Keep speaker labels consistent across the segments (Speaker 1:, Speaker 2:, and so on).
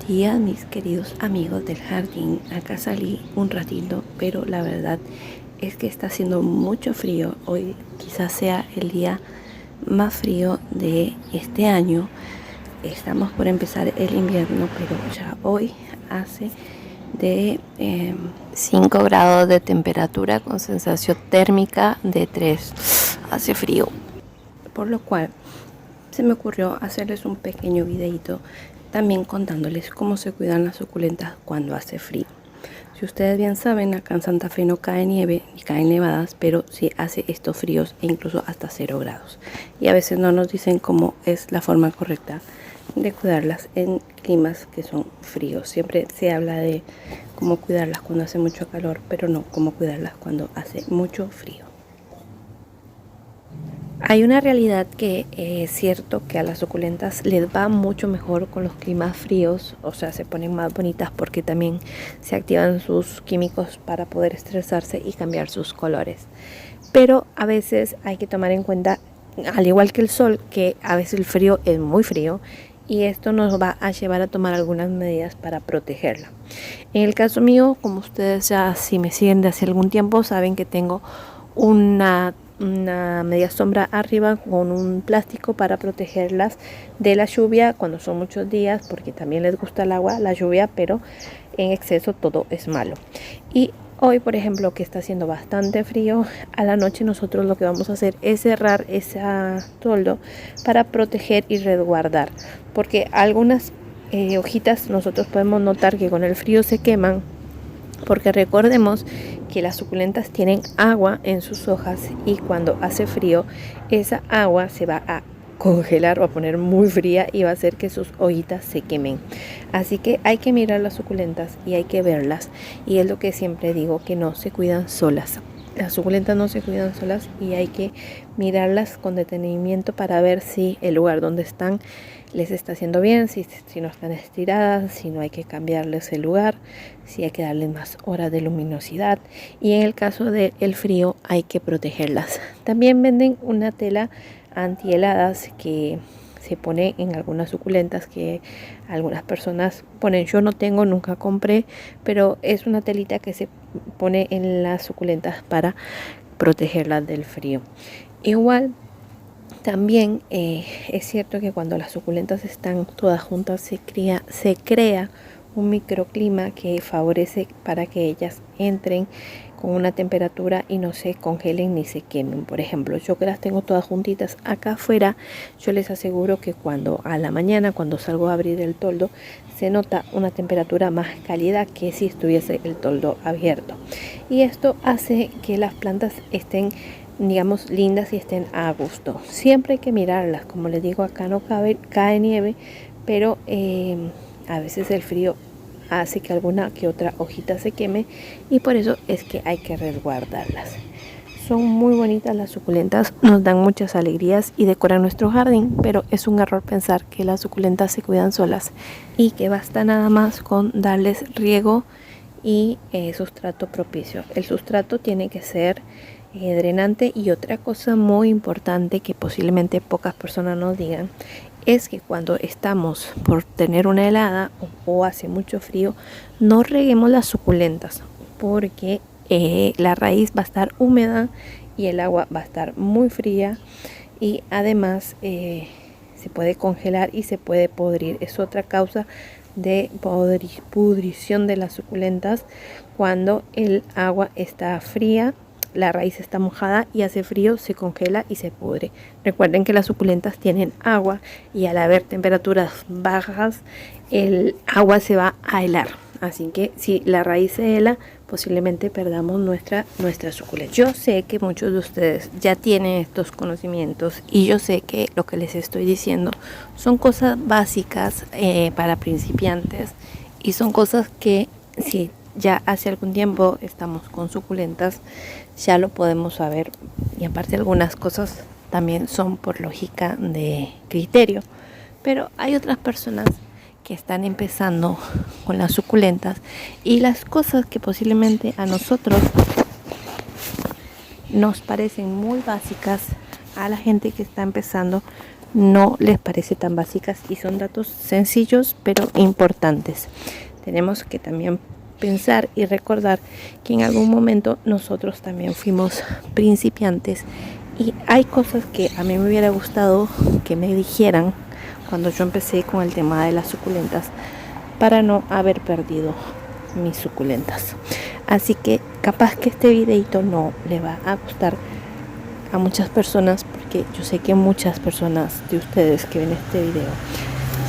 Speaker 1: día, mis queridos amigos del jardín. Acá salí un ratito, pero la verdad es que está haciendo mucho frío. Hoy quizás sea el día más frío de este año. Estamos por empezar el invierno, pero ya hoy hace de 5 grados de temperatura con sensación térmica de 3. Hace frío, por lo cual se me ocurrió hacerles un pequeño videito también contándoles cómo se cuidan las suculentas cuando hace frío. Si ustedes bien saben, acá en Santa Fe no cae nieve ni caen nevadas, pero sí hace estos fríos e incluso hasta 0 grados. Y a veces no nos dicen cómo es la forma correcta de cuidarlas en climas que son fríos. Siempre se habla de cómo cuidarlas cuando hace mucho calor, pero no cómo cuidarlas cuando hace mucho frío. Hay una realidad que es cierto que a las suculentas les va mucho mejor con los climas fríos, o sea, se ponen más bonitas porque también se activan sus químicos para poder estresarse y cambiar sus colores. Pero a veces hay que tomar en cuenta, al igual que el sol, que a veces el frío es muy frío y esto nos va a llevar a tomar algunas medidas para protegerla. En el caso mío, como ustedes ya si me siguen de hace algún tiempo, saben que tengo una media sombra arriba con un plástico para protegerlas de la lluvia cuando son muchos días, porque también les gusta el agua, la lluvia, pero en exceso todo es malo. Y hoy, por ejemplo, que está haciendo bastante frío, a la noche nosotros lo que vamos a hacer es cerrar ese toldo para proteger y resguardar, porque algunas hojitas nosotros podemos notar que con el frío se queman, porque recordemos que las suculentas tienen agua en sus hojas y cuando hace frío esa agua se va a congelar o a poner muy fría y va a hacer que sus hojitas se quemen. Así que hay que mirar las suculentas y hay que verlas, y es lo que siempre digo, que no se cuidan solas. Las suculentas no se cuidan solas y hay que mirarlas con detenimiento para ver si el lugar donde están les está haciendo bien, si no están estiradas, si no hay que cambiarles el lugar, si hay que darles más horas de luminosidad, y en el caso del frío hay que protegerlas. También venden una tela antiheladas que se pone en algunas suculentas, que algunas personas ponen. Yo no tengo, nunca compré, pero es una telita que se pone en las suculentas para protegerlas del frío. Igual también es cierto que cuando las suculentas están todas juntas se crea un microclima que favorece para que ellas entren con una temperatura y no se congelen ni se quemen. Por ejemplo, yo que las tengo todas juntitas acá afuera, yo les aseguro que cuando a la mañana, cuando salgo a abrir el toldo, se nota una temperatura más cálida que si estuviese el toldo abierto. Y esto hace que las plantas estén, digamos, lindas y estén a gusto. Siempre hay que mirarlas, como les digo, acá no cae nieve, pero a veces el frío hace que alguna que otra hojita se queme, y por eso es que hay que resguardarlas. Son muy bonitas las suculentas, nos dan muchas alegrías y decoran nuestro jardín, pero es un error pensar que las suculentas se cuidan solas y que basta nada más con darles riego y sustrato propicio. El sustrato tiene que ser drenante, y otra cosa muy importante que posiblemente pocas personas nos digan es que cuando estamos por tener una helada o hace mucho frío, no reguemos las suculentas, porque la raíz va a estar húmeda y el agua va a estar muy fría, y además se puede congelar y se puede podrir. Es otra causa de pudrición de las suculentas cuando el agua está fría, la raíz está mojada y hace frío, se congela y se pudre. Recuerden que las suculentas tienen agua, y al haber temperaturas bajas el agua se va a helar. Así que si la raíz se hela, posiblemente perdamos nuestra suculenta. Yo sé que muchos de ustedes ya tienen estos conocimientos, y yo sé que lo que les estoy diciendo son cosas básicas para principiantes, y son cosas que si ya hace algún tiempo estamos con suculentas ya lo podemos saber, y aparte algunas cosas también son por lógica de criterio, pero hay otras personas que están empezando con las suculentas, y las cosas que posiblemente a nosotros nos parecen muy básicas, a la gente que está empezando no les parece tan básicas y son datos sencillos pero importantes. Tenemos que también pensar y recordar que en algún momento nosotros también fuimos principiantes y hay cosas que a mí me hubiera gustado que me dijeran cuando yo empecé con el tema de las suculentas para no haber perdido mis suculentas. Así que capaz que este videito no le va a gustar a muchas personas, porque yo sé que muchas personas de ustedes que ven este video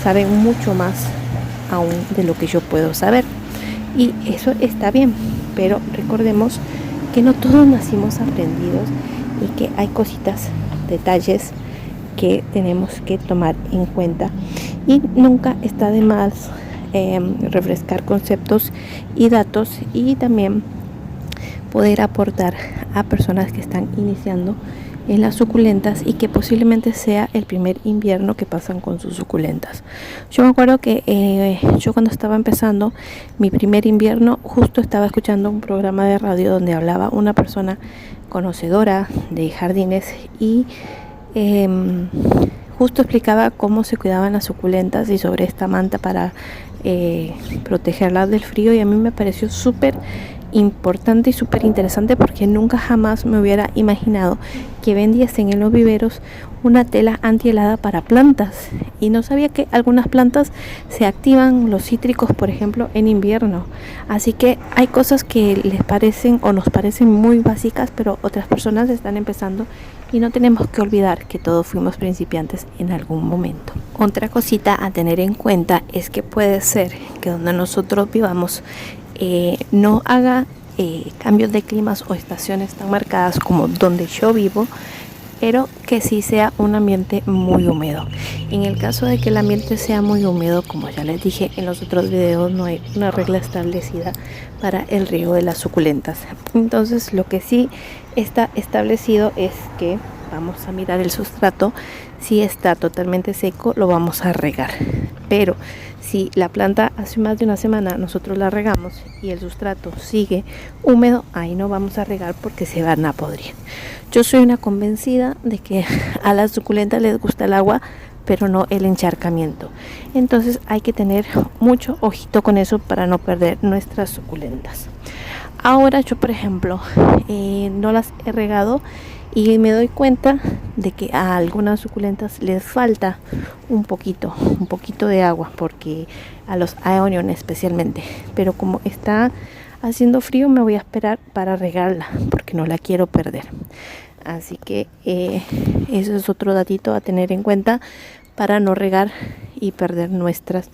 Speaker 1: saben mucho más aún de lo que yo puedo saber, y eso está bien, pero recordemos que no todos nacimos aprendidos y que hay cositas, detalles que tenemos que tomar en cuenta, y nunca está de más refrescar conceptos y datos, y también poder aportar a personas que están iniciando en las suculentas y que posiblemente sea el primer invierno que pasan con sus suculentas. Yo me acuerdo que yo cuando estaba empezando mi primer invierno, justo estaba escuchando un programa de radio donde hablaba una persona conocedora de jardines y justo explicaba cómo se cuidaban las suculentas y sobre esta manta para protegerlas del frío, y a mí me pareció súper importante y súper interesante porque nunca jamás me hubiera imaginado que vendiesen en los viveros una tela antihelada para plantas, y no sabía que algunas plantas se activan, los cítricos por ejemplo, en invierno. Así que hay cosas que les parecen o nos parecen muy básicas, pero otras personas están empezando y no tenemos que olvidar que todos fuimos principiantes en algún momento. Otra cosita a tener en cuenta es que puede ser que donde nosotros vivamos no haga cambios de climas o estaciones tan marcadas como donde yo vivo, pero que sí sea un ambiente muy húmedo. En el caso de que el ambiente sea muy húmedo, como ya les dije en los otros videos, no hay una regla establecida para el riego de las suculentas. Entonces lo que sí está establecido es que vamos a mirar el sustrato. Si está totalmente seco, lo vamos a regar, pero si la planta hace más de una semana nosotros la regamos y el sustrato sigue húmedo, ahí no vamos a regar porque se van a podrir. Yo soy una convencida de que a las suculentas les gusta el agua, pero no el encharcamiento. Entonces hay que tener mucho ojito con eso para no perder nuestras suculentas. Ahora yo, por ejemplo, no las he regado y me doy cuenta de que a algunas suculentas les falta un poquito de agua, porque a los aeonium especialmente, pero como está haciendo frío me voy a esperar para regarla porque no la quiero perder. Así que eso es otro datito a tener en cuenta para no regar y perder nuestras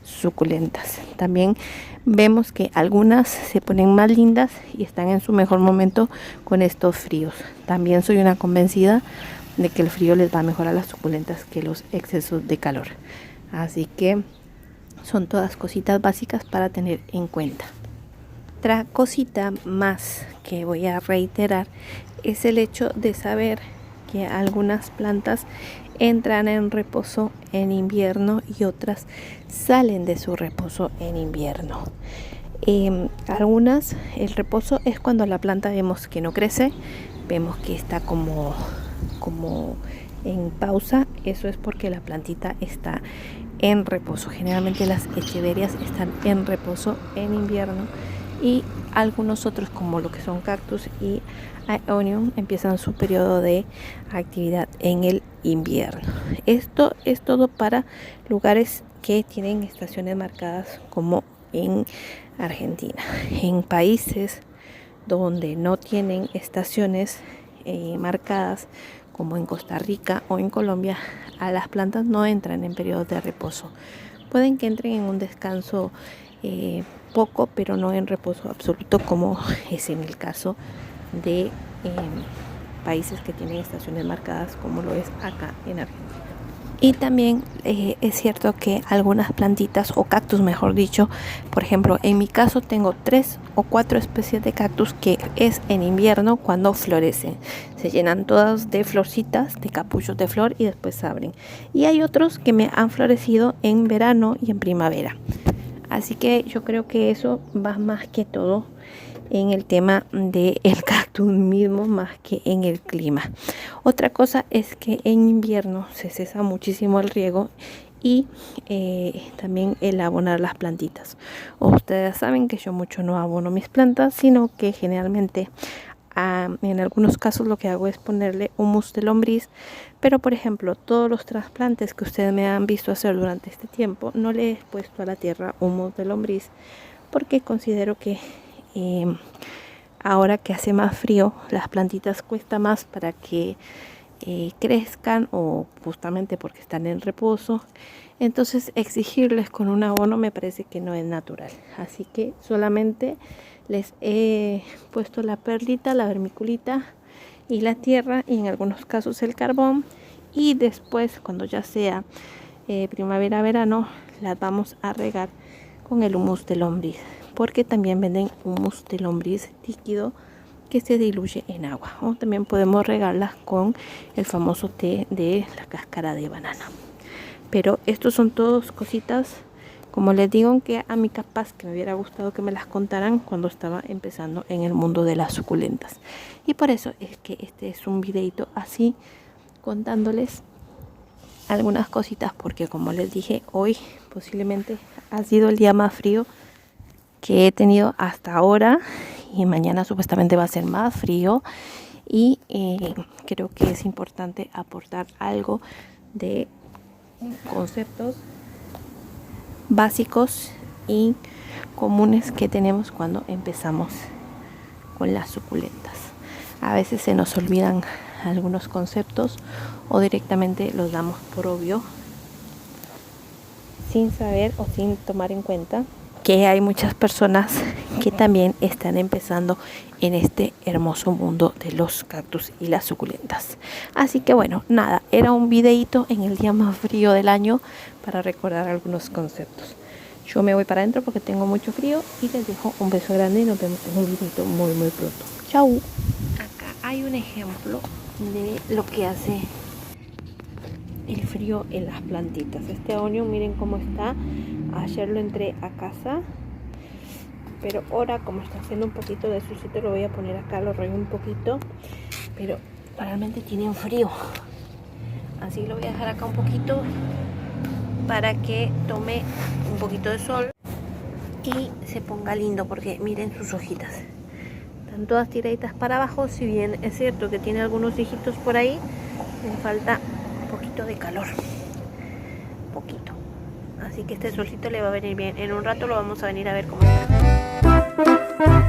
Speaker 1: suculentas. También vemos que algunas se ponen más lindas y están en su mejor momento con estos fríos. También soy una convencida de que el frío les va mejor a las suculentas que los excesos de calor. Así que son todas cositas básicas para tener en cuenta. Otra cosita más que voy a reiterar es el hecho de saber que algunas plantas entran en reposo en invierno y otras salen de su reposo en invierno. Algunas, el reposo es cuando la planta vemos que no crece, vemos que está como en pausa. Eso es porque la plantita está en reposo. Generalmente las echeverias están en reposo en invierno, y algunos otros como lo que son cactus y aeonium empiezan su periodo de actividad en el invierno. Esto es todo para lugares que tienen estaciones marcadas como en Argentina. En países donde no tienen estaciones marcadas como en Costa Rica o en Colombia, a las plantas no entran en periodos de reposo. Pueden que entren en un descanso poco, pero no en reposo absoluto, como es en el caso de países que tienen estaciones marcadas, como lo es acá en Argentina. Y también es cierto que algunas plantitas o cactus, mejor dicho, por ejemplo en mi caso tengo 3 o 4 especies de cactus que es en invierno cuando florecen, se llenan todas de florcitas, de capullos de flor, y después abren. Y hay otros que me han florecido en verano y en primavera. Así que yo creo que eso va más que todo en el tema del cactus mismo más que en el clima. Otra cosa es que en invierno se cesa muchísimo el riego y también el abonar las plantitas. Ustedes saben que yo mucho no abono mis plantas, sino que generalmente en algunos casos lo que hago es ponerle humus de lombriz, pero por ejemplo todos los trasplantes que ustedes me han visto hacer durante este tiempo no le he puesto a la tierra humus de lombriz porque considero que ahora que hace más frío las plantitas cuesta más para que crezcan, o justamente porque están en reposo. Entonces exigirles con un abono me parece que no es natural, así que solamente les he puesto la perlita, la vermiculita y la tierra, y en algunos casos el carbón, y después cuando ya sea primavera verano las vamos a regar con el humus de lombriz, porque también venden humus de lombriz líquido que se diluye en agua, o también podemos regarlas con el famoso té de la cáscara de banana. Pero estos son todos cositas, como les digo, que a mí capaz que me hubiera gustado que me las contaran cuando estaba empezando en el mundo de las suculentas, y por eso es que este es un videito así contándoles algunas cositas, porque como les dije, hoy posiblemente ha sido el día más frío que he tenido hasta ahora, y mañana supuestamente va a ser más frío, y creo que es importante aportar algo de conceptos básicos y comunes que tenemos cuando empezamos con las suculentas. A veces se nos olvidan algunos conceptos o directamente los damos por obvio sin saber o sin tomar en cuenta que hay muchas personas que también están empezando en este hermoso mundo de los cactus y las suculentas. Así que bueno, nada, era un videito en el día más frío del año para recordar algunos conceptos. Yo me voy para adentro porque tengo mucho frío, y les dejo un beso grande y nos vemos en un videito muy pronto. Chau. Acá hay un ejemplo de lo que hace el frío en las plantitas. Este año miren cómo está. Ayer lo entré a casa, pero ahora como está haciendo un poquito de solcito, lo voy a poner acá, lo rego un poquito, pero realmente tienen frío, así lo voy a dejar acá un poquito para que tome un poquito de sol y se ponga lindo, porque miren sus hojitas, están todas tiraditas para abajo. Si bien es cierto que tiene algunos hijitos por ahí, le falta un poquito de calor, poquito. Así que este solcito le va a venir bien. En un rato lo vamos a venir a ver cómo está.